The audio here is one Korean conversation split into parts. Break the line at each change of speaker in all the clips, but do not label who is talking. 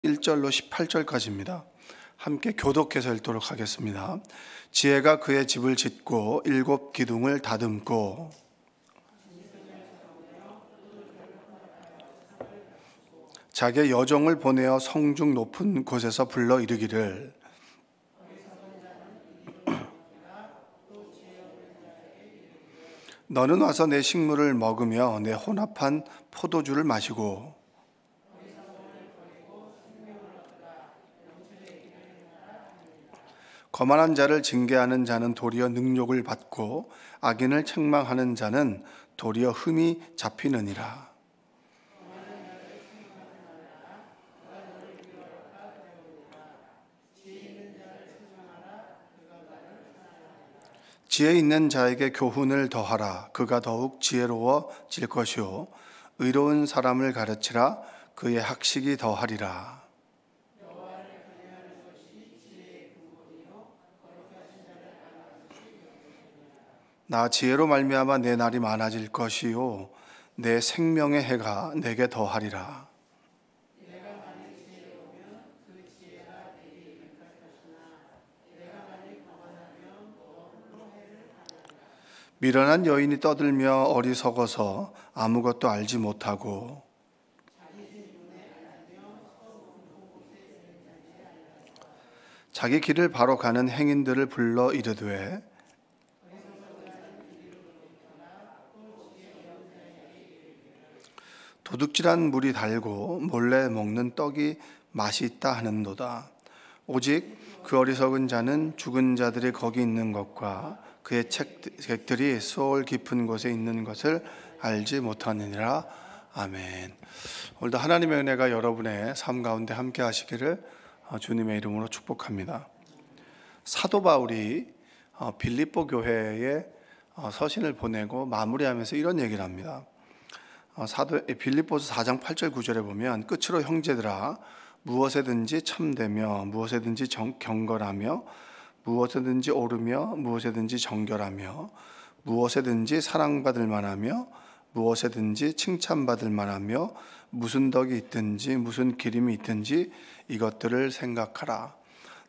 1절로 18절까지입니다. 함께 교독해서 읽도록 하겠습니다. 지혜가 그의 집을 짓고 7 기둥을 다듬고 자기의 여종을 보내어 성중 높은 곳에서 불러 이르기를 너는 와서 내 식물을 먹으며 내 혼합한 포도주를 마시고 거만한 자를 징계하는 자는 도리어 능욕을 받고 악인을 책망하는 자는 도리어 흠이 잡히느니라. 지혜 있는 자에게 교훈을 더하라. 그가 더욱 지혜로워질 것이요 의로운 사람을 가르치라. 그의 학식이 더하리라. 나 지혜로 말미암아 내 날이 많아질 것이요 내 생명의 해가 내게 더하리라. 미련한 여인이 떠들며 어리석어서 아무것도 알지 못하고 자기 길을 바로 가는 행인들을 불러 이르되 도둑질한 물이 달고 몰래 먹는 떡이 맛이 있다 하는도다. 오직 그 어리석은 자는 죽은 자들이 거기 있는 것과 그의 책들이 수월 깊은 곳에 있는 것을 알지 못하느니라. 아멘. 오늘도 하나님의 은혜가 여러분의 삶 가운데 함께 하시기를 주님의 이름으로 축복합니다. 사도 바울이 빌립보 교회에 서신을 보내고 마무리하면서 이런 얘기를 합니다. 빌립보서 4장 8절 9절에 보면 끝으로 형제들아 무엇에든지 참되며 무엇에든지 경건하며 무엇에든지 옳으며 무엇에든지 정결하며 무엇에든지 사랑받을 만하며 무엇에든지 칭찬받을 만하며 무슨 덕이 있든지 무슨 기림이 있든지 이것들을 생각하라.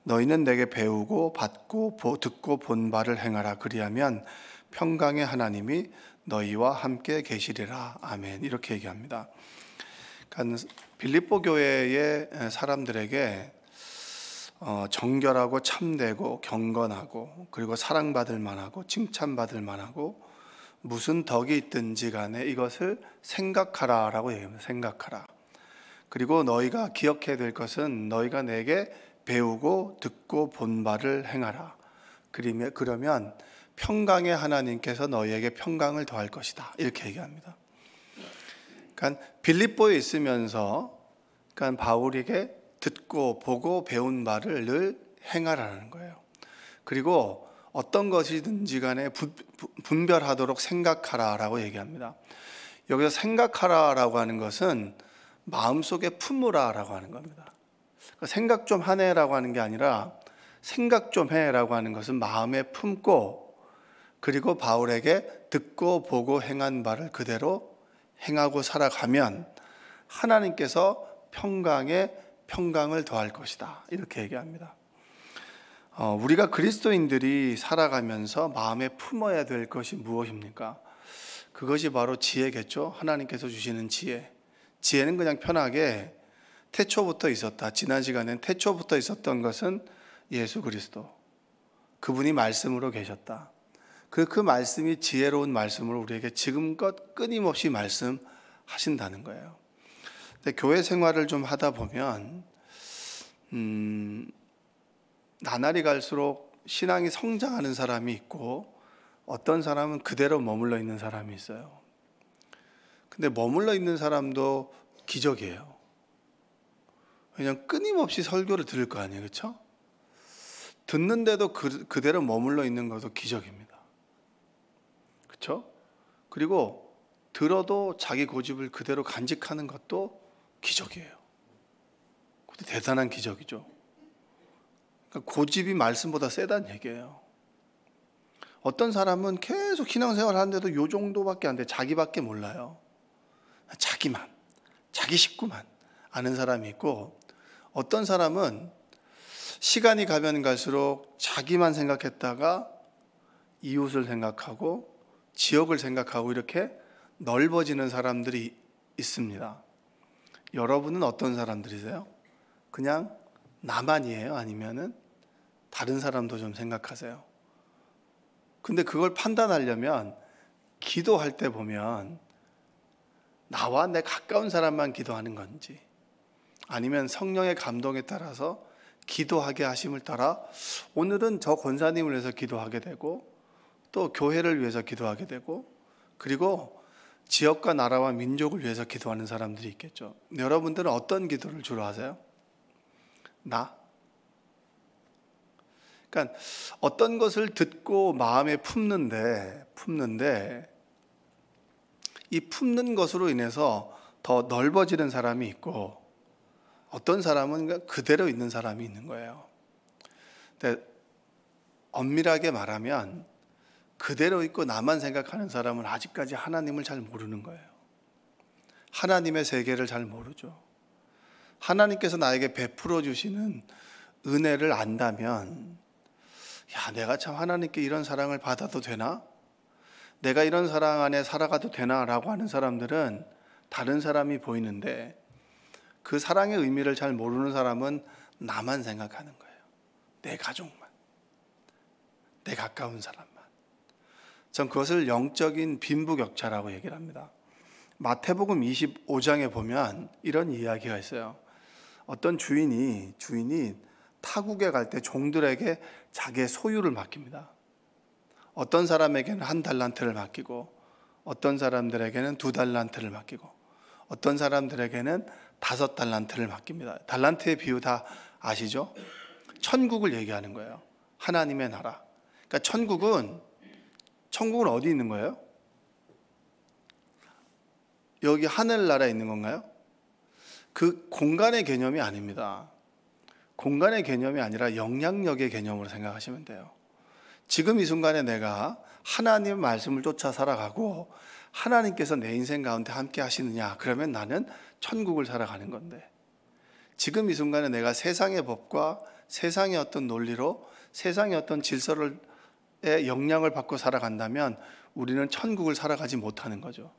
너희는 내게 배우고 받고 듣고 본 바를 행하라. 그리하면 평강의 하나님이 너희와 함께 계시리라. 아멘. 이렇게 얘기합니다. 그러니까 빌립보 교회의 사람들에게 정결하고 참되고 경건하고 그리고 사랑받을 만하고 칭찬받을 만하고 무슨 덕이 있든지 간에 이것을 생각하라 라고 얘기합니다. 생각하라. 그리고 너희가 기억해야 될 것은 너희가 내게 배우고 듣고 본 바를 행하라. 그러면 평강의 하나님께서 너희에게 평강을 더할 것이다. 이렇게 얘기합니다. 그러니까 빌립보에 있으면서 그러니까 바울에게 듣고 보고 배운 바를 늘 행하라는 거예요. 그리고 어떤 것이든지 간에 분별하도록 생각하라라고 얘기합니다. 여기서 생각하라라고 하는 것은 마음속에 품으라라고 하는 겁니다. 생각 좀 하네라고 하는 게 아니라 생각 좀 해라고 하는 것은 마음에 품고 그리고 바울에게 듣고 보고 행한 바를 그대로 행하고 살아가면 하나님께서 평강을 더할 것이다. 이렇게 얘기합니다. 우리가 그리스도인들이 살아가면서 마음에 품어야 될 것이 무엇입니까? 그것이 바로 지혜겠죠. 하나님께서 주시는 지혜. 지혜는 그냥 편하게 태초부터 있었다. 지난 시간엔 태초부터 있었던 것은 예수 그리스도. 그분이 말씀으로 계셨다. 그 말씀이 지혜로운 말씀으로 우리에게 지금껏 끊임없이 말씀하신다는 거예요. 근데 교회 생활을 좀 하다 보면 나날이 갈수록 신앙이 성장하는 사람이 있고 어떤 사람은 그대로 머물러 있는 사람이 있어요. 근데 머물러 있는 사람도 기적이에요. 왜냐하면 끊임없이 설교를 들을 거 아니에요. 그렇죠? 듣는데도 그대로 머물러 있는 것도 기적입니다. 그렇죠? 그리고 들어도 자기 고집을 그대로 간직하는 것도 기적이에요. 그것도 대단한 기적이죠. 그러니까 고집이 말씀보다 세다는 얘기예요. 어떤 사람은 계속 신앙생활 하는데도 요 정도밖에 안 돼. 자기밖에 몰라요. 자기만, 자기 식구만 아는 사람이 있고 어떤 사람은 시간이 가면 갈수록 자기만 생각했다가 이웃을 생각하고 지역을 생각하고 이렇게 넓어지는 사람들이 있습니다. 여러분은 어떤 사람들이세요? 그냥 나만이에요? 아니면은 다른 사람도 좀 생각하세요? 근데 그걸 판단하려면 기도할 때 보면 나와 내 가까운 사람만 기도하는 건지, 아니면 성령의 감동에 따라서 기도하게 하심을 따라 오늘은 저 권사님을 위해서 기도하게 되고, 또 교회를 위해서 기도하게 되고, 그리고 지역과 나라와 민족을 위해서 기도하는 사람들이 있겠죠. 여러분들은 어떤 기도를 주로 하세요? 나? 그러니까 어떤 것을 듣고 마음에 품는데 이 품는 것으로 인해서 더 넓어지는 사람이 있고, 어떤 사람은 그대로 있는 사람이 있는 거예요. 근데 엄밀하게 말하면 그대로 있고 나만 생각하는 사람은 아직까지 하나님을 잘 모르는 거예요. 하나님의 세계를 잘 모르죠. 하나님께서 나에게 베풀어 주시는 은혜를 안다면, 야, 내가 참 하나님께 이런 사랑을 받아도 되나? 내가 이런 사랑 안에 살아가도 되나? 라고 하는 사람들은 다른 사람이 보이는데, 그 사랑의 의미를 잘 모르는 사람은 나만 생각하는 거예요. 내 가족만, 내 가까운 사람만. 전 그것을 영적인 빈부격차라고 얘기를 합니다. 마태복음 25장에 보면 이런 이야기가 있어요. 어떤 주인이 타국에 갈 때 종들에게 자기의 소유를 맡깁니다. 어떤 사람에게는 1달란트를 맡기고, 어떤 사람들에게는 2달란트를 맡기고, 어떤 사람들에게는 5달란트를 맡깁니다. 달란트의 비유 다 아시죠? 천국을 얘기하는 거예요. 하나님의 나라. 그러니까 천국은 어디 있는 거예요? 여기 하늘나라에 있는 건가요? 그 공간의 개념이 아닙니다. 공간의 개념이 아니라 영향력의 개념으로 생각하시면 돼요. 지금 이 순간에 내가 하나님의 말씀을 쫓아 살아가고 하나님께서 내 인생 가운데 함께 하시느냐, 그러면 나는 천국을 살아가는 건데, 지금 이 순간에 내가 세상의 법과 세상의 어떤 논리로 세상의 어떤 질서의 영향을 받고 살아간다면 우리는 천국을 살아가지 못하는 거죠.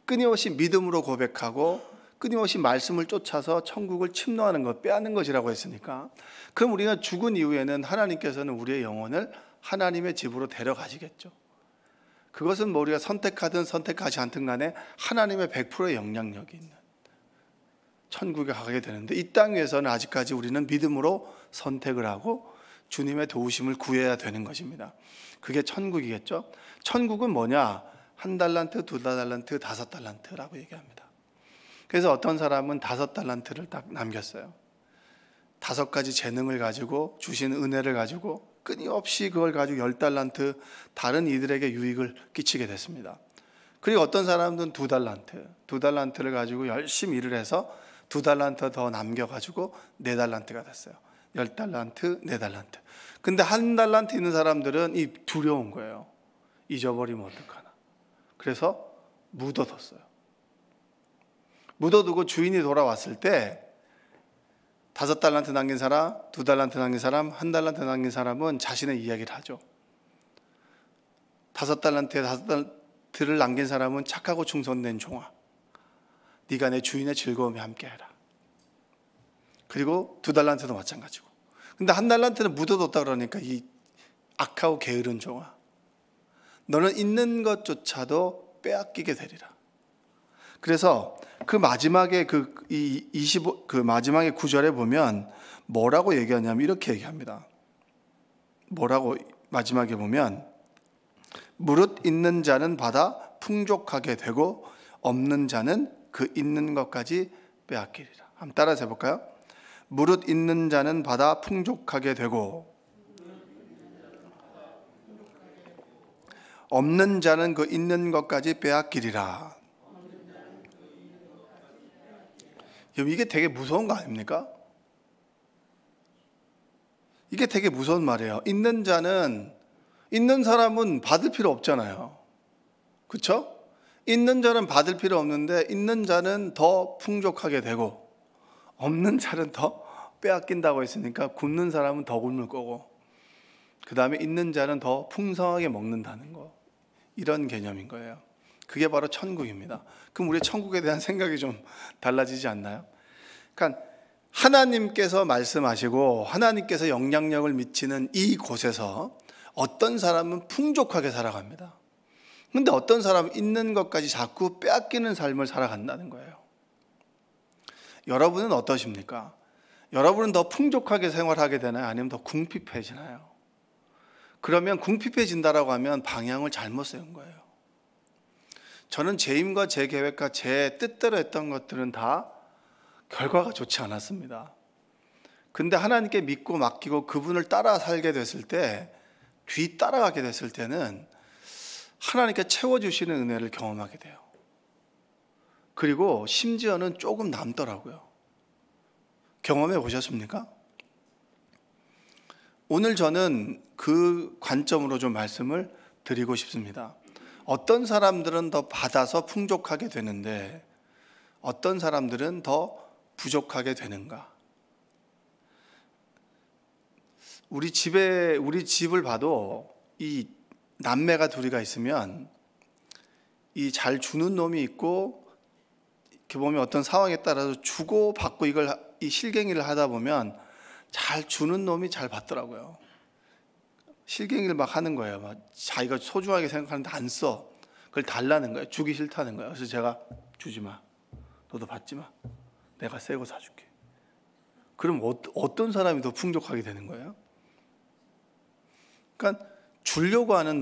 끊임없이 믿음으로 고백하고 끊임없이 말씀을 쫓아서 천국을 침노하는 것, 빼앗는 것이라고 했으니까, 그럼 우리가 죽은 이후에는 하나님께서는 우리의 영혼을 하나님의 집으로 데려가시겠죠. 그것은 뭐 우리가 선택하든 선택하지 않든 간에 하나님의 100%의 영향력이 있는 천국에 가게 되는데, 이 땅 위에서는 아직까지 우리는 믿음으로 선택을 하고 주님의 도우심을 구해야 되는 것입니다. 그게 천국이겠죠. 천국은 뭐냐? 1달란트, 2달란트, 5달란트라고 얘기합니다. 그래서 어떤 사람은 5달란트를 딱 남겼어요. 5가지 재능을 가지고 주신 은혜를 가지고 끊임없이 그걸 가지고 10달란트 다른 이들에게 유익을 끼치게 됐습니다. 그리고 어떤 사람들은 2달란트를 가지고 열심히 일을 해서 2달란트 더 남겨가지고 4달란트가 됐어요. 10달란트, 4달란트. 근데 1달란트 있는 사람들은 이 두려운 거예요. 잊어버리면 어떡하나. 그래서 묻어뒀어요. 묻어두고 주인이 돌아왔을 때 5달란트 남긴 사람, 2달란트 남긴 사람, 1달란트 남긴 사람은 자신의 이야기를 하죠. 5달란트를 남긴 사람은 착하고 충성된 종아, 네가 내 주인의 즐거움에 함께해라. 그리고 2달란트도 마찬가지고. 근데 1달란트는 묻어뒀다 그러니까 이 악하고 게으른 종아, 너는 있는 것조차도 빼앗기게 되리라. 그래서 그 마지막에 마지막에 9절에 보면 뭐라고 얘기하냐면 이렇게 얘기합니다. 뭐라고 마지막에 보면, 무릇 있는 자는 받아 풍족하게 되고 없는 자는 그 있는 것까지 빼앗기리라. 한번 따라서 해볼까요? 무릇 있는 자는 받아 풍족하게 되고 없는 자는 그 있는 것까지 빼앗기리라. 이게 되게 무서운 거 아닙니까? 이게 되게 무서운 말이에요. 있는 사람은 받을 필요 없잖아요. 그렇죠? 있는 자는 받을 필요 없는데 있는 자는 더 풍족하게 되고 없는 자는 더 빼앗긴다고 했으니까 굶는 사람은 더 굶을 거고, 그 다음에 있는 자는 더 풍성하게 먹는다는 거, 이런 개념인 거예요. 그게 바로 천국입니다. 그럼 우리의 천국에 대한 생각이 좀 달라지지 않나요? 그러니까 하나님께서 말씀하시고 하나님께서 영향력을 미치는 이 곳에서 어떤 사람은 풍족하게 살아갑니다. 근데 어떤 사람은 있는 것까지 자꾸 빼앗기는 삶을 살아간다는 거예요. 여러분은 어떠십니까? 여러분은 더 풍족하게 생활하게 되나요? 아니면 더 궁핍해지나요? 그러면 궁핍해진다라고 하면 방향을 잘못 세운 거예요. 저는 제 힘과 제 계획과 제 뜻대로 했던 것들은 다 결과가 좋지 않았습니다. 근데 하나님께 믿고 맡기고 그분을 따라 살게 됐을 때, 뒤 따라가게 됐을 때는 하나님께 채워주시는 은혜를 경험하게 돼요. 그리고 심지어는 조금 남더라고요. 경험해 보셨습니까? 오늘 저는 그 관점으로 좀 말씀을 드리고 싶습니다. 어떤 사람들은 더 받아서 풍족하게 되는데 어떤 사람들은 더 부족하게 되는가? 우리 집을 봐도 이 남매가 둘이가 있으면 이 잘 주는 놈이 있고, 이렇게 보면 어떤 상황에 따라서 주고 받고 이 실갱이를 하다 보면 잘 주는 놈이 잘 받더라고요. 실갱이를 막 하는 거예요. 막 자기가 소중하게 생각하는데 안 써. 그걸 달라는 거예요. 주기 싫다는 거예요. 그래서 제가 주지 마. 너도 받지 마. 내가 새 거 사줄게. 그럼 어떤 사람이 더 풍족하게 되는 거예요? 그러니까 주려고 하는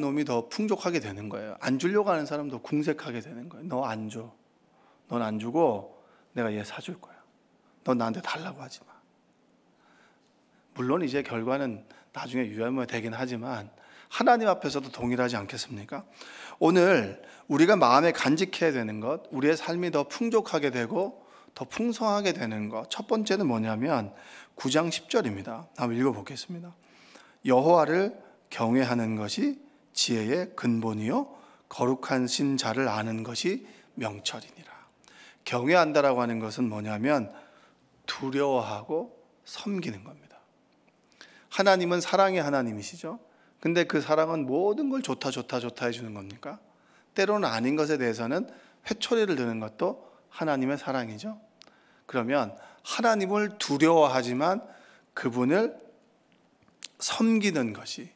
놈이 더 풍족하게 되는 거예요. 안 주려고 하는 사람은 더 궁색하게 되는 거예요. 너 안 줘. 넌 안 주고 내가 얘 사줄 거야. 넌 나한테 달라고 하지 마. 물론 이제 결과는 나중에 유야무야 되긴 하지만 하나님 앞에서도 동일하지 않겠습니까? 오늘 우리가 마음에 간직해야 되는 것, 우리의 삶이 더 풍족하게 되고 더 풍성하게 되는 것, 첫 번째는 뭐냐면 9장 10절입니다. 한번 읽어보겠습니다. 여호와를 경외하는 것이 지혜의 근본이요 거룩하신 자를 아는 것이 명철이니라. 경외한다라고 하는 것은 뭐냐면 두려워하고 섬기는 겁니다. 하나님은 사랑의 하나님이시죠. 근데 그 사랑은 모든 걸 좋다 해주는 겁니까? 때로는 아닌 것에 대해서는 회초리를 드는 것도 하나님의 사랑이죠. 그러면 하나님을 두려워하지만 그분을 섬기는 것이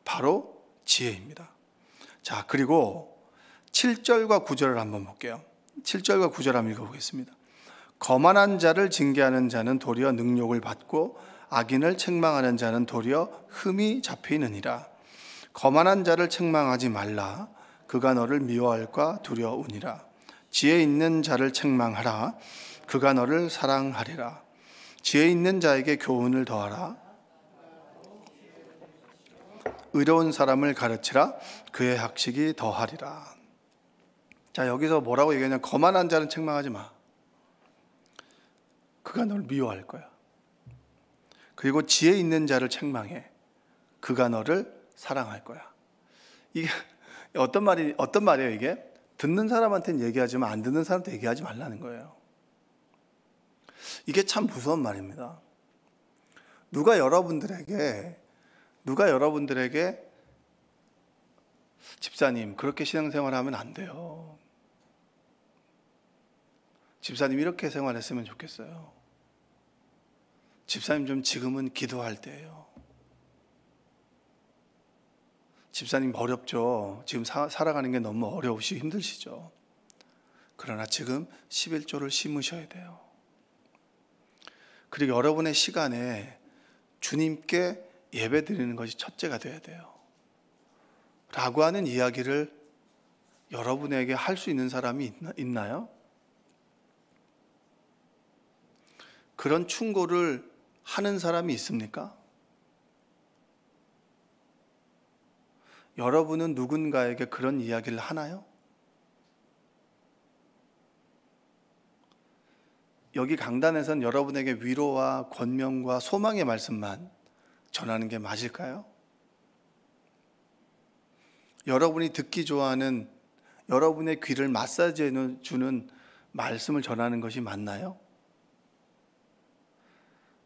바로 지혜입니다. 자, 그리고 7절과 9절을 한번 볼게요. 7절과 9절 한번 읽어보겠습니다. 거만한 자를 징계하는 자는 도리어 능욕을 받고 악인을 책망하는 자는 도리어 흠이 잡히느니라. 거만한 자를 책망하지 말라. 그가 너를 미워할까 두려우니라. 지혜 있는 자를 책망하라. 그가 너를 사랑하리라. 지혜 있는 자에게 교훈을 더하라. 의로운 사람을 가르치라. 그의 학식이 더하리라. 자, 여기서 뭐라고 얘기하냐면 거만한 자는 책망하지 마. 그가 너를 미워할 거야. 그리고 지혜 있는 자를 책망해. 그가 너를 사랑할 거야. 이게 어떤 말이에요 이게? 듣는 사람한테는 얘기하지만 안 듣는 사람한테 얘기하지 말라는 거예요. 이게 참 무서운 말입니다. 누가 여러분들에게 집사님 그렇게 신앙생활하면 안 돼요. 집사님 이렇게 생활했으면 좋겠어요. 집사님 좀 지금은 기도할 때예요. 집사님 어렵죠. 지금 살아가는 게 너무 어려우시고 힘드시죠. 그러나 지금 11조를 심으셔야 돼요. 그리고 여러분의 시간에 주님께 예배 드리는 것이 첫째가 돼야 돼요. 라고 하는 이야기를 여러분에게 할 수 있는 사람이 있나요? 그런 충고를 하는 사람이 있습니까? 여러분은 누군가에게 그런 이야기를 하나요? 여기 강단에선 여러분에게 위로와 권면과 소망의 말씀만 전하는 게 맞을까요? 여러분이 듣기 좋아하는, 여러분의 귀를 마사지해 주는 말씀을 전하는 것이 맞나요?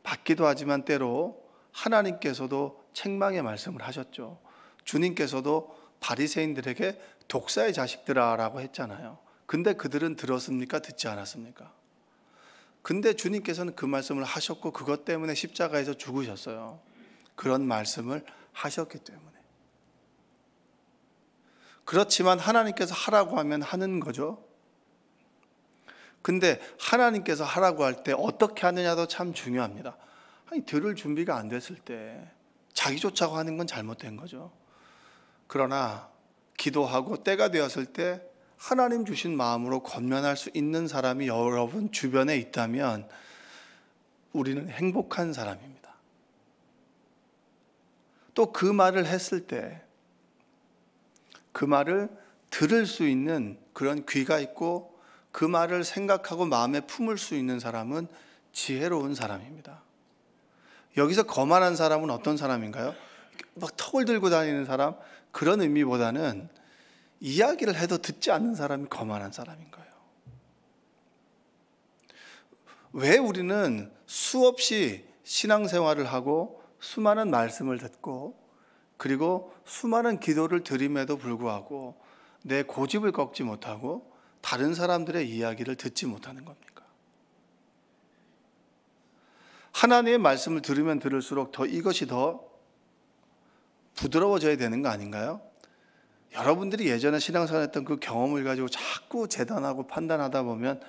맞기도 하지만 때로 하나님께서도 책망의 말씀을 하셨죠. 주님께서도 바리새인들에게 독사의 자식들아라고 했잖아요. 근데 그들은 들었습니까? 듣지 않았습니까? 근데 주님께서는 그 말씀을 하셨고 그것 때문에 십자가에서 죽으셨어요. 그런 말씀을 하셨기 때문에. 그렇지만 하나님께서 하라고 하면 하는 거죠. 근데 하나님께서 하라고 할 때 어떻게 하느냐도 참 중요합니다. 아니, 들을 준비가 안 됐을 때 자기 쫓아고 하는 건 잘못된 거죠. 그러나 기도하고 때가 되었을 때 하나님 주신 마음으로 권면할 수 있는 사람이 여러분 주변에 있다면 우리는 행복한 사람입니다. 또 그 말을 했을 때 그 말을 들을 수 있는 그런 귀가 있고 그 말을 생각하고 마음에 품을 수 있는 사람은 지혜로운 사람입니다. 여기서 거만한 사람은 어떤 사람인가요? 막 턱을 들고 다니는 사람, 그런 의미보다는 이야기를 해도 듣지 않는 사람이 거만한 사람인 거예요. 왜 우리는 수없이 신앙생활을 하고 수많은 말씀을 듣고 그리고 수많은 기도를 드림에도 불구하고 내 고집을 꺾지 못하고 다른 사람들의 이야기를 듣지 못하는 겁니까? 하나님의 말씀을 들으면 들을수록 이것이 더 부드러워져야 되는 거 아닌가요? 여러분들이 예전에 신앙생활했던 그 경험을 가지고 자꾸 재단하고 판단하다 보면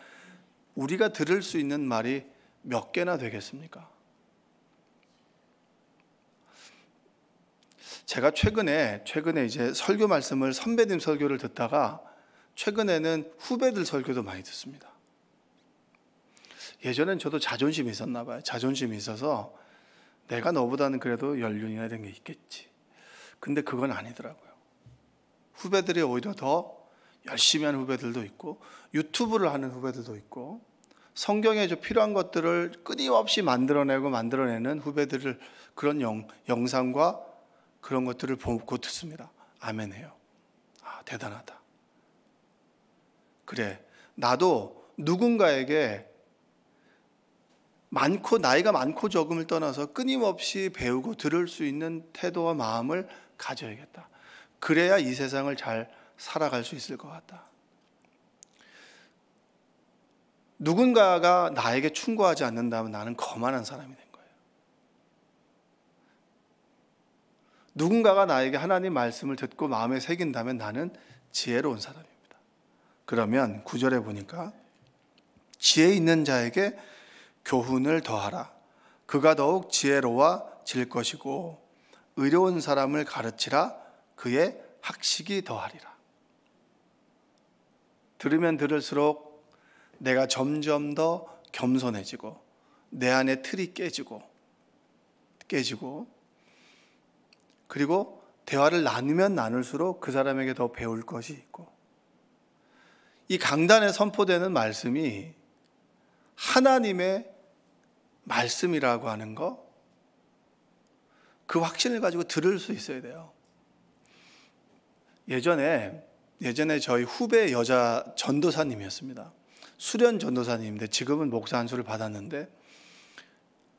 우리가 들을 수 있는 말이 몇 개나 되겠습니까? 제가 최근에 이제 설교 말씀을 선배님 설교를 듣다가 최근에는 후배들 설교도 많이 듣습니다. 예전엔 저도 자존심이 있었나 봐요. 자존심이 있어서 내가 너보다는 그래도 연륜이나 이런 게 있겠지. 근데 그건 아니더라고요. 후배들이 오히려 더 열심히 하는 후배들도 있고 유튜브를 하는 후배들도 있고 성경에 필요한 것들을 끊임없이 만들어내는 후배들을 그런 영상과 그런 것들을 보고 듣습니다. 아멘해요. 아, 대단하다. 그래, 나도 누군가에게 나이가 많고 적음을 떠나서 끊임없이 배우고 들을 수 있는 태도와 마음을 가져야겠다. 그래야 이 세상을 잘 살아갈 수 있을 것 같다. 누군가가 나에게 충고하지 않는다면 나는 거만한 사람이 된 거예요. 누군가가 나에게 하나님 말씀을 듣고 마음에 새긴다면 나는 지혜로운 사람입니다. 그러면 9절에 보니까 지혜 있는 자에게 교훈을 더하라. 그가 더욱 지혜로워질 것이고 의로운 사람을 가르치라. 그의 학식이 더하리라. 들으면 들을수록 내가 점점 더 겸손해지고 내 안에 틀이 깨지고 그리고 대화를 나누면 나눌수록 그 사람에게 더 배울 것이 있고 이 강단에 선포되는 말씀이 하나님의 말씀이라고 하는 거, 그 확신을 가지고 들을 수 있어야 돼요. 예전에 저희 후배 여자 전도사님이었습니다. 수련 전도사님인데 지금은 목사 안수를 받았는데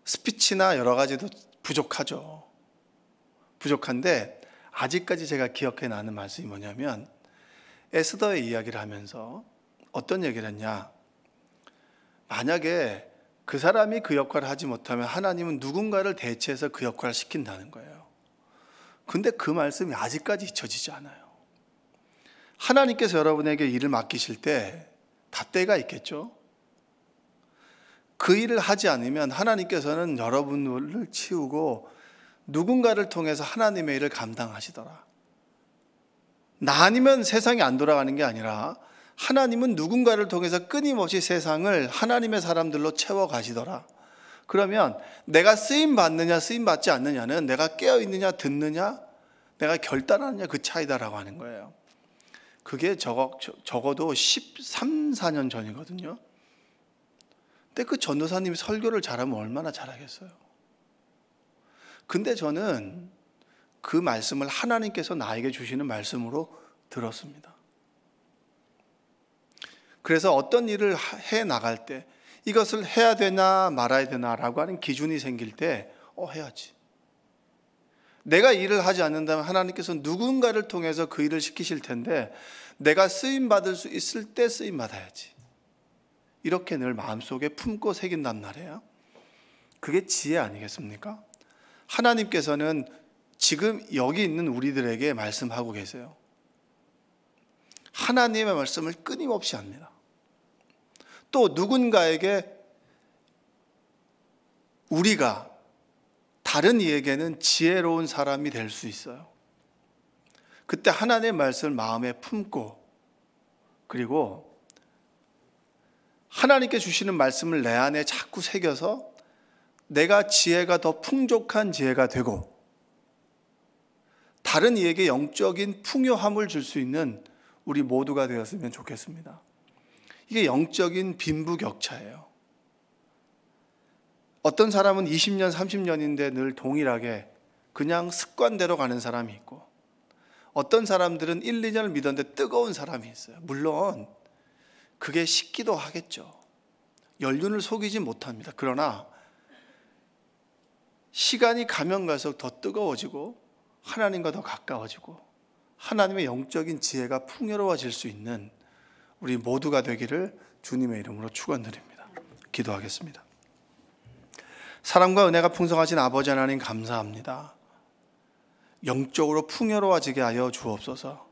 스피치나 여러 가지도 부족하죠. 부족한데 아직까지 제가 기억해 나는 말씀이 뭐냐면 에스더의 이야기를 하면서 어떤 얘기를 했냐. 만약에 그 사람이 그 역할을 하지 못하면 하나님은 누군가를 대체해서 그 역할을 시킨다는 거예요. 근데 그 말씀이 아직까지 잊혀지지 않아요. 하나님께서 여러분에게 일을 맡기실 때 다 때가 있겠죠. 그 일을 하지 않으면 하나님께서는 여러분을 치우고 누군가를 통해서 하나님의 일을 감당하시더라. 나 아니면 세상이 안 돌아가는 게 아니라 하나님은 누군가를 통해서 끊임없이 세상을 하나님의 사람들로 채워가시더라. 그러면 내가 쓰임받느냐 쓰임받지 않느냐는 내가 깨어있느냐 듣느냐 내가 결단하느냐 그 차이다라고 하는 거예요. 그게 적어도 13, 14년 전이거든요. 근데 그 전도사님이 설교를 잘하면 얼마나 잘하겠어요. 근데 저는 그 말씀을 하나님께서 나에게 주시는 말씀으로 들었습니다. 그래서 어떤 일을 해 나갈 때 이것을 해야 되나 말아야 되나라고 하는 기준이 생길 때 해야지. 내가 일을 하지 않는다면 하나님께서 누군가를 통해서 그 일을 시키실 텐데 내가 쓰임 받을 수 있을 때 쓰임 받아야지. 이렇게 늘 마음속에 품고 새긴단 말이에요. 그게 지혜 아니겠습니까? 하나님께서는 지금 여기 있는 우리들에게 말씀하고 계세요. 하나님의 말씀을 끊임없이 합니다. 또 누군가에게 우리가 다른 이에게는 지혜로운 사람이 될 수 있어요. 그때 하나님의 말씀을 마음에 품고 그리고 하나님께 주시는 말씀을 내 안에 자꾸 새겨서 내가 지혜가 더 풍족한 지혜가 되고 다른 이에게 영적인 풍요함을 줄 수 있는 우리 모두가 되었으면 좋겠습니다. 이게 영적인 빈부격차예요. 어떤 사람은 20년, 30년인데 늘 동일하게 그냥 습관대로 가는 사람이 있고 어떤 사람들은 1, 2년을 믿었는데 뜨거운 사람이 있어요. 물론 그게 식기도 하겠죠. 연륜을 속이지 못합니다. 그러나 시간이 가면 갈수록 더 뜨거워지고 하나님과 더 가까워지고 하나님의 영적인 지혜가 풍요로워질 수 있는 우리 모두가 되기를 주님의 이름으로 축원드립니다. 기도하겠습니다. 사랑과 은혜가 풍성하신 아버지 하나님 감사합니다. 영적으로 풍요로워지게 하여 주옵소서.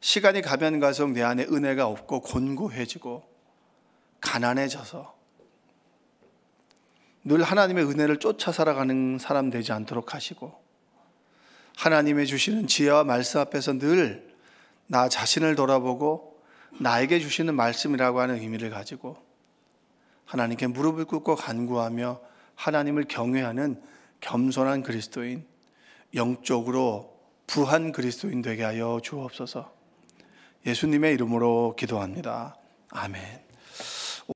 시간이 가면 갈수록 내 안에 은혜가 없고 곤고해지고 가난해져서 늘 하나님의 은혜를 쫓아 살아가는 사람 되지 않도록 하시고 하나님의 주시는 지혜와 말씀 앞에서 늘 나 자신을 돌아보고 나에게 주시는 말씀이라고 하는 의미를 가지고 하나님께 무릎을 꿇고 간구하며 하나님을 경외하는 겸손한 그리스도인, 영적으로 부한 그리스도인 되게 하여 주옵소서. 예수님의 이름으로 기도합니다. 아멘.